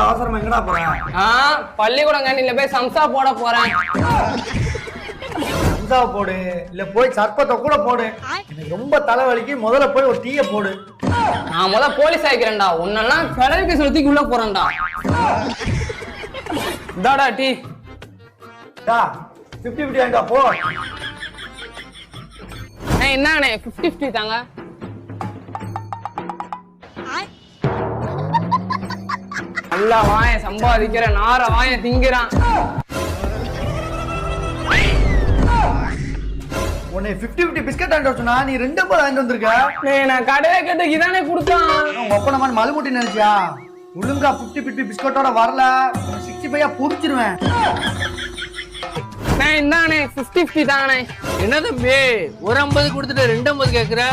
இவ்வளவு அவசரமா எங்கடா போறேன்? பள்ளிக்கூடம் கேண்டீன்ல போய் சம்சா போட போறேன். சம்சாவை போடு, இல்ல போய் சர்பத்தை கூட போடு. எனக்கு ரொம்ப தலைவலிக்கு, முதல்ல போய் ஒரு டீயை போடு. நான் முதல்ல போலீஸ் ஆகிக்கிறேன்டா. உன்னெல்லாம் கடை கேஸ் தூக்கி உள்ள போறேன்டா. இதாடா டீ. 50-50 வாங்கிட்டா போ. என்னண்ணே 50-50 தாங்க. நல்லா வாய சம்பாதிக்கிற, நார வாய திங்கிறான். உன்னை 50-50 பிஸ்கட் வாங்கிட்டு சொன்னா நீ 2 வாங்கிட்டு வந்திருக்க. நான் கடையில கேட்டு இதானே கொடுத்தான். உங்க ஒப்பனமான மலுமுட்டி நினைச்சியா? ஒழுங்கா 50-50 பிஸ்கட்டோட வரல 65 புடிச்சிருவேன். இந்தானே 50-50 தானே. என்ன தம்பி, ஒரு 50 கொடுத்துட்டு 2 50 கேக்குற?